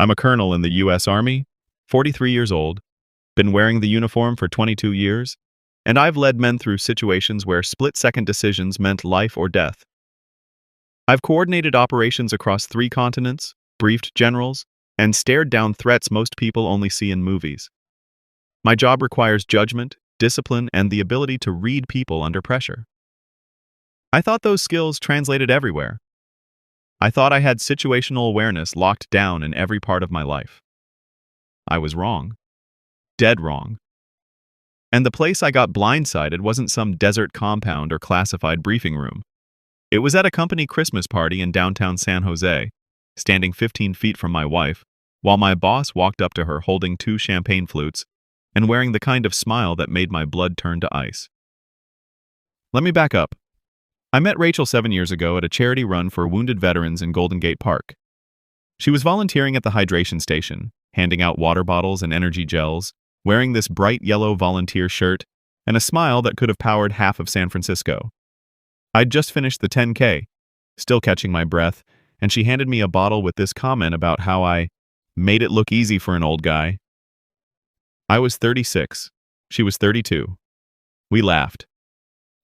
I'm a colonel in the U.S. Army, 43 years old, been wearing the uniform for 22 years, and I've led men through situations where split-second decisions meant life or death. I've coordinated operations across 3 continents, briefed generals, and stared down threats most people only see in movies. My job requires judgment, discipline, and the ability to read people under pressure. I thought those skills translated everywhere. I thought I had situational awareness locked down in every part of my life. I was wrong. Dead wrong. And the place I got blindsided wasn't some desert compound or classified briefing room. It was at a company Christmas party in downtown San Jose, standing 15 feet from my wife, while my boss walked up to her holding 2 champagne flutes and wearing the kind of smile that made my blood turn to ice. Let me back up. I met Rachel 7 years ago at a charity run for wounded veterans in Golden Gate Park. She was volunteering at the hydration station, handing out water bottles and energy gels, wearing this bright yellow volunteer shirt, and a smile that could have powered half of San Francisco. I'd just finished the 10K, still catching my breath, and she handed me a bottle with this comment about how I made it look easy for an old guy. I was 36. She was 32. We laughed.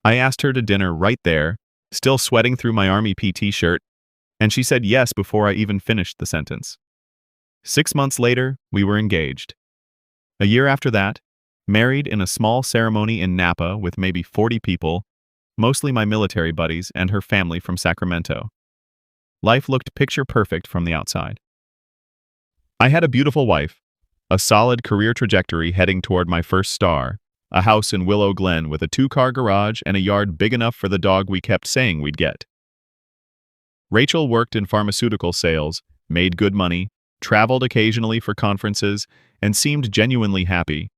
I asked her to dinner right there, still sweating through my Army PT shirt, and she said yes before I even finished the sentence. 6 months later, we were engaged. A year after that, married in a small ceremony in Napa with maybe 40 people, mostly my military buddies and her family from Sacramento. Life looked picture perfect from the outside. I had a beautiful wife, a solid career trajectory heading toward my first star, a house in Willow Glen with a 2-car garage and a yard big enough for the dog we kept saying we'd get. Rachel worked in pharmaceutical sales, made good money, traveled occasionally for conferences, and seemed genuinely happy.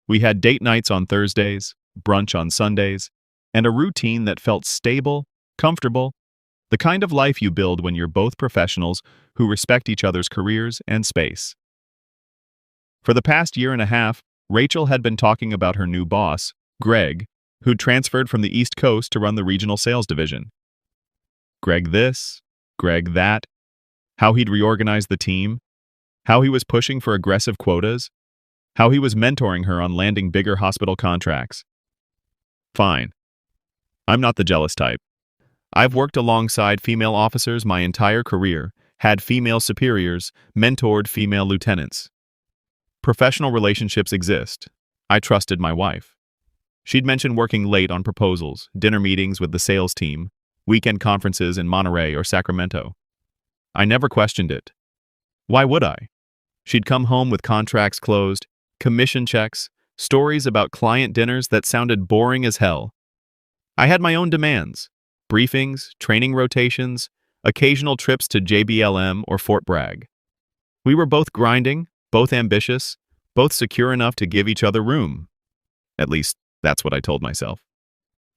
We had date nights on Thursdays, brunch on Sundays, and a routine that felt stable, comfortable, the kind of life you build when you're both professionals who respect each other's careers and space. For the past year and a half, Rachel had been talking about her new boss, Greg, who'd transferred from the East Coast to run the regional sales division. Greg this, Greg that, how he'd reorganized the team, how he was pushing for aggressive quotas, how he was mentoring her on landing bigger hospital contracts. Fine. I'm not the jealous type. I've worked alongside female officers my entire career, had female superiors, mentored female lieutenants. Professional relationships exist. I trusted my wife. She'd mentioned working late on proposals, dinner meetings with the sales team, weekend conferences in Monterey or Sacramento. I never questioned it. Why would I? She'd come home with contracts closed, commission checks, stories about client dinners that sounded boring as hell. I had my own demands: briefings, training rotations, occasional trips to JBLM or Fort Bragg. We were both grinding, both ambitious, both secure enough to give each other room. At least, that's what I told myself.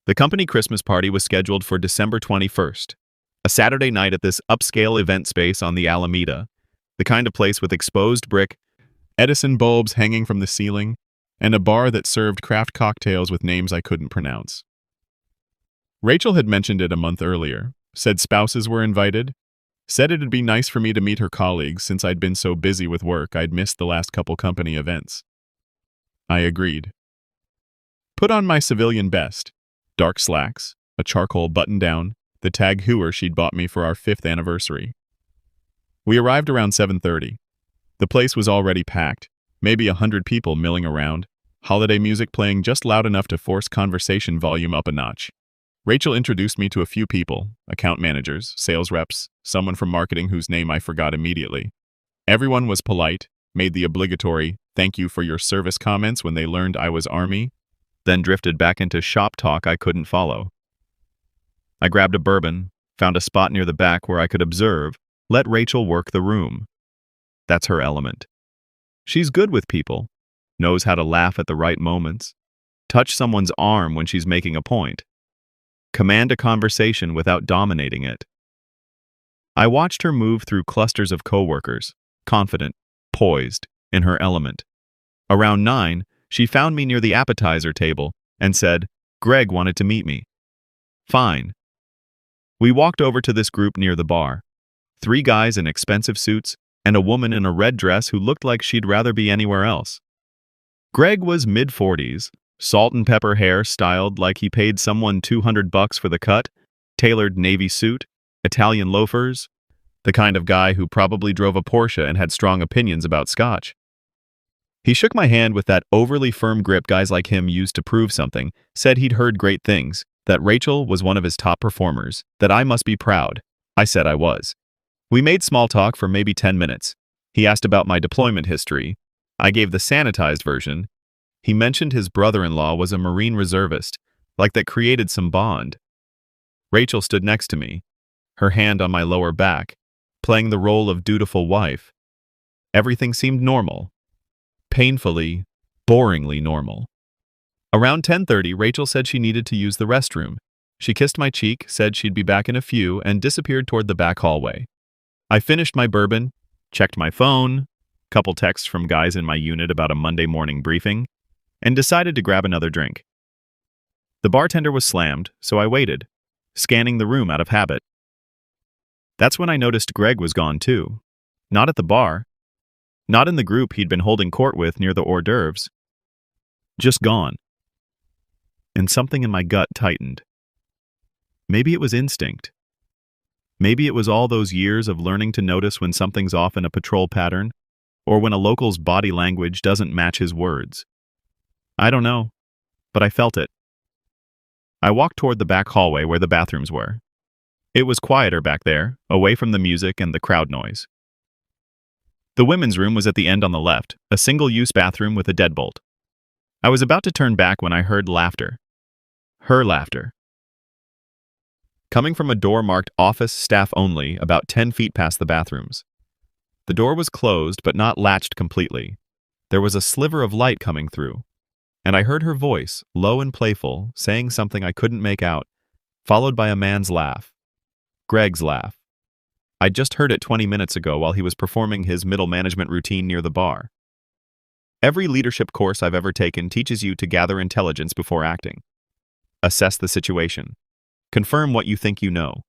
The company Christmas party was scheduled for December 21st, a Saturday night at this upscale event space on the Alameda, the kind of place with exposed brick, Edison bulbs hanging from the ceiling, and a bar that served craft cocktails with names I couldn't pronounce. Rachel had mentioned it a month earlier, said spouses were invited, said it'd be nice for me to meet her colleagues since I'd been so busy with work I'd missed the last couple company events. I agreed. Put on my civilian best, dark slacks, a charcoal button-down, the Tag Heuer she'd bought me for our 5th anniversary. We arrived around 7:30. The place was already packed, maybe 100 people milling around, holiday music playing just loud enough to force conversation volume up a notch. Rachel introduced me to a few people, account managers, sales reps, someone from marketing whose name I forgot immediately. Everyone was polite, made the obligatory "thank you for your service" comments when they learned I was Army, then drifted back into shop talk I couldn't follow. I grabbed a bourbon, found a spot near the back where I could observe, let Rachel work the room. That's her element. She's good with people, knows how to laugh at the right moments, touch someone's arm when she's making a point, command a conversation without dominating it. I watched her move through clusters of coworkers, confident, poised, in her element. Around 9, she found me near the appetizer table and said, "Greg wanted to meet me." Fine. We walked over to this group near the bar. 3 guys in expensive suits and a woman in a red dress who looked like she'd rather be anywhere else. Greg was mid-40s, salt and pepper hair styled like he paid someone $200 for the cut, tailored navy suit, Italian loafers, the kind of guy who probably drove a Porsche and had strong opinions about scotch. He shook my hand with that overly firm grip guys like him use to prove something, said he'd heard great things, that Rachel was one of his top performers, that I must be proud. I said I was. We made small talk for maybe 10 minutes. He asked about my deployment history. I gave the sanitized version. He mentioned his brother-in-law was a Marine reservist, like that created some bond. Rachel stood next to me, her hand on my lower back, playing the role of dutiful wife. Everything seemed normal. Painfully, boringly normal. Around 10:30, Rachel said she needed to use the restroom. She kissed my cheek, said she'd be back in a few, and disappeared toward the back hallway. I finished my bourbon, checked my phone, couple texts from guys in my unit about a Monday morning briefing, and decided to grab another drink. The bartender was slammed, so I waited, scanning the room out of habit. That's when I noticed Greg was gone too. Not at the bar. Not in the group he'd been holding court with near the hors d'oeuvres. Just gone. And something in my gut tightened. Maybe it was instinct. Maybe it was all those years of learning to notice when something's off in a patrol pattern, or when a local's body language doesn't match his words. I don't know, but I felt it. I walked toward the back hallway where the bathrooms were. It was quieter back there, away from the music and the crowd noise. The women's room was at the end on the left, a single-use bathroom with a deadbolt. I was about to turn back when I heard laughter. Her laughter. Coming from a door marked office staff only, about 10 feet past the bathrooms. The door was closed but not latched completely. There was a sliver of light coming through, and I heard her voice, low and playful, saying something I couldn't make out, followed by a man's laugh. Greg's laugh. I'd just heard it 20 minutes ago while he was performing his middle management routine near the bar. Every leadership course I've ever taken teaches you to gather intelligence before acting. Assess the situation. Confirm what you think you know.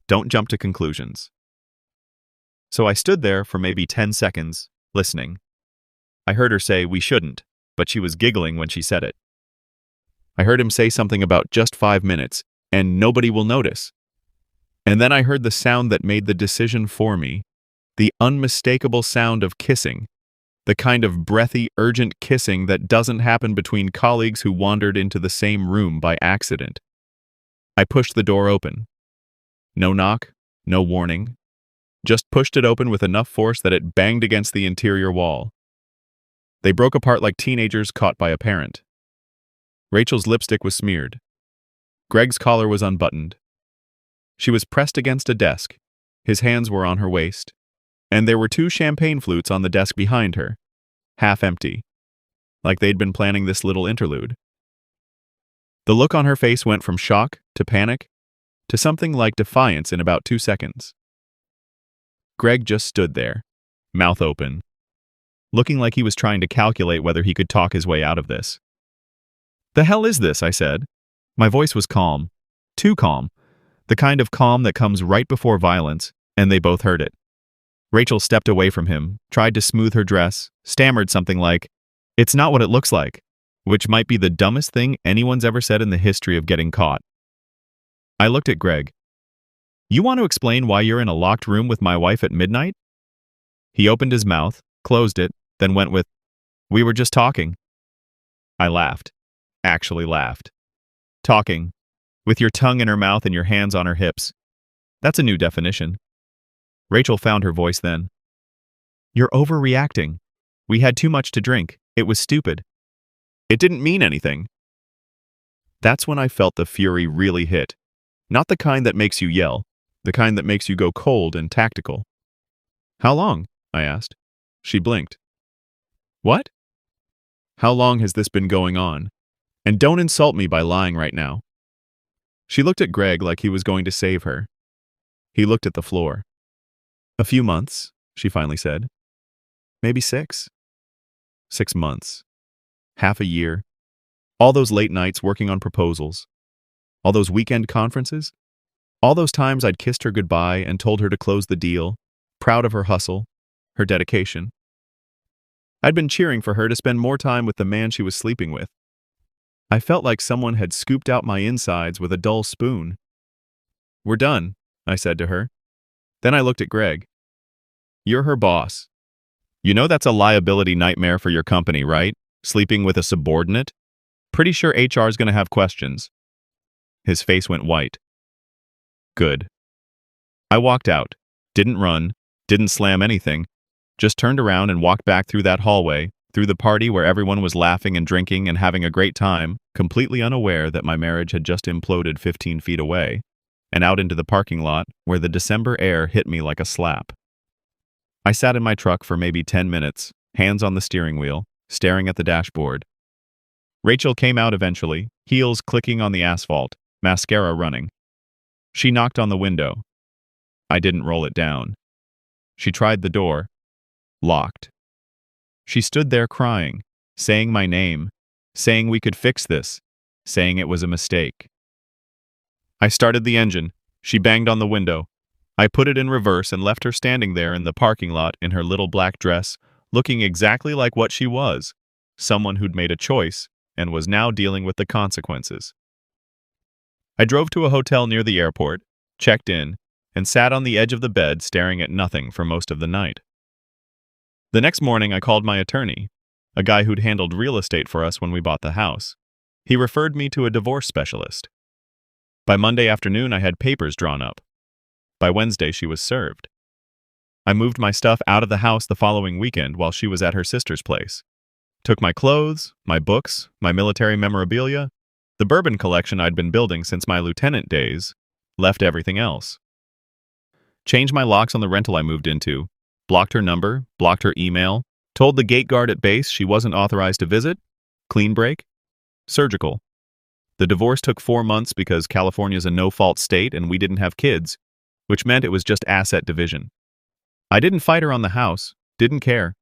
Don't jump to conclusions. So I stood there for maybe 10 seconds, listening. I heard her say, "We shouldn't," but she was giggling when she said it. I heard him say something about just 5 minutes, and nobody will notice. And then I heard the sound that made the decision for me, the unmistakable sound of kissing, the kind of breathy, urgent kissing that doesn't happen between colleagues who wandered into the same room by accident. I pushed the door open. No knock, no warning. Just pushed it open with enough force that it banged against the interior wall. They broke apart like teenagers caught by a parent. Rachel's lipstick was smeared. Greg's collar was unbuttoned. She was pressed against a desk. His hands were on her waist. And there were 2 champagne flutes on the desk behind her, half empty, like they'd been planning this little interlude. The look on her face went from shock to panic to something like defiance in about 2 seconds. Greg just stood there, mouth open, looking like he was trying to calculate whether he could talk his way out of this. "The hell is this?" I said. My voice was calm, too calm, the kind of calm that comes right before violence, and they both heard it. Rachel stepped away from him, tried to smooth her dress, stammered something like, "It's not what it looks like," which might be the dumbest thing anyone's ever said in the history of getting caught. I looked at Greg. "You want to explain why you're in a locked room with my wife at midnight?" He opened his mouth, closed it, then went with, "We were just talking." I laughed. Actually laughed. Talking. With your tongue in her mouth and your hands on her hips. That's a new definition. Rachel found her voice then. "You're overreacting. We had too much to drink. It was stupid. It didn't mean anything." That's when I felt the fury really hit. Not the kind that makes you yell, the kind that makes you go cold and tactical. "How long?" I asked. She blinked. "What?" "How long has this been going on? And don't insult me by lying right now." She looked at Greg like he was going to save her. He looked at the floor. "A few months," she finally said. "Maybe 6. 6 months. Half a year. All those late nights working on proposals. All those weekend conferences. All those times I'd kissed her goodbye and told her to close the deal, proud of her hustle, her dedication. I'd been cheering for her to spend more time with the man she was sleeping with. I felt like someone had scooped out my insides with a dull spoon. "We're done," I said to her. Then I looked at Greg. "You're her boss. You know that's a liability nightmare for your company, right? Sleeping with a subordinate? Pretty sure HR's gonna have questions." His face went white. Good. I walked out, didn't run, didn't slam anything, just turned around and walked back through that hallway, through the party where everyone was laughing and drinking and having a great time, completely unaware that my marriage had just imploded 15 feet away, and out into the parking lot where the December air hit me like a slap. I sat in my truck for maybe 10 minutes, hands on the steering wheel, staring at the dashboard. Rachel came out eventually, heels clicking on the asphalt, mascara running. She knocked on the window. I didn't roll it down. She tried the door. Locked. She stood there crying, saying my name, saying we could fix this, saying it was a mistake. I started the engine. She banged on the window. I put it in reverse and left her standing there in the parking lot in her little black dress, looking exactly like what she was, someone who'd made a choice and was now dealing with the consequences. I drove to a hotel near the airport, checked in, and sat on the edge of the bed staring at nothing for most of the night. The next morning I called my attorney, a guy who'd handled real estate for us when we bought the house. He referred me to a divorce specialist. By Monday afternoon I had papers drawn up. By Wednesday she was served. I moved my stuff out of the house the following weekend while she was at her sister's place. Took my clothes, my books, my military memorabilia, the bourbon collection I'd been building since my lieutenant days, left everything else. Changed my locks on the rental I moved into, blocked her number, blocked her email, told the gate guard at base she wasn't authorized to visit, clean break, surgical. The divorce took 4 months because California's a no-fault state and we didn't have kids, which meant it was just asset division. I didn't fight her on the house, didn't care.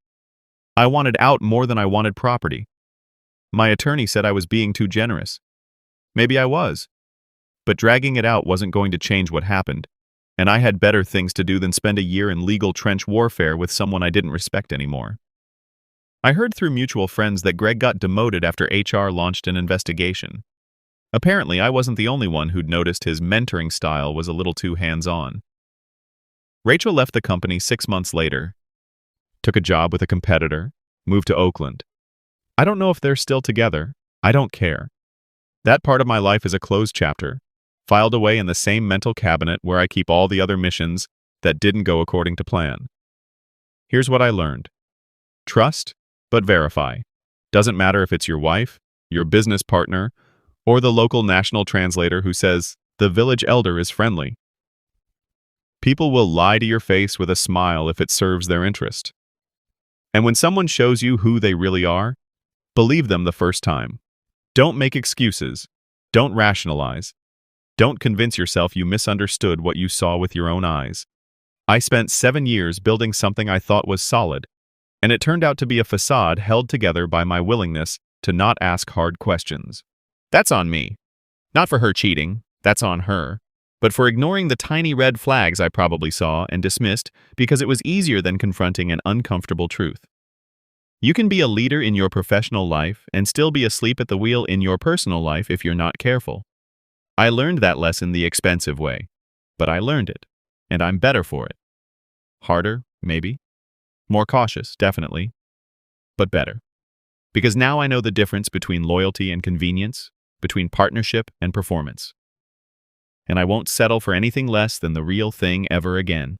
I wanted out more than I wanted property. My attorney said I was being too generous. Maybe I was. But dragging it out wasn't going to change what happened, and I had better things to do than spend a year in legal trench warfare with someone I didn't respect anymore. I heard through mutual friends that Greg got demoted after HR launched an investigation. Apparently, I wasn't the only one who'd noticed his mentoring style was a little too hands-on. Rachel left the company 6 months later, took a job with a competitor, moved to Oakland. I don't know if they're still together. I don't care. That part of my life is a closed chapter, filed away in the same mental cabinet where I keep all the other missions that didn't go according to plan. Here's what I learned. Trust, but verify. Doesn't matter if it's your wife, your business partner, or the local national translator who says, the village elder is friendly. People will lie to your face with a smile if it serves their interest. And when someone shows you who they really are, believe them the first time. Don't make excuses. Don't rationalize. Don't convince yourself you misunderstood what you saw with your own eyes. I spent 7 years building something I thought was solid, and it turned out to be a facade held together by my willingness to not ask hard questions. That's on me. Not for her cheating, that's on her, but for ignoring the tiny red flags I probably saw and dismissed because it was easier than confronting an uncomfortable truth. You can be a leader in your professional life and still be asleep at the wheel in your personal life if you're not careful. I learned that lesson the expensive way, but I learned it, and I'm better for it. Harder, maybe. More cautious, definitely. But better. Because now I know the difference between loyalty and convenience, between partnership and performance. And I won't settle for anything less than the real thing ever again.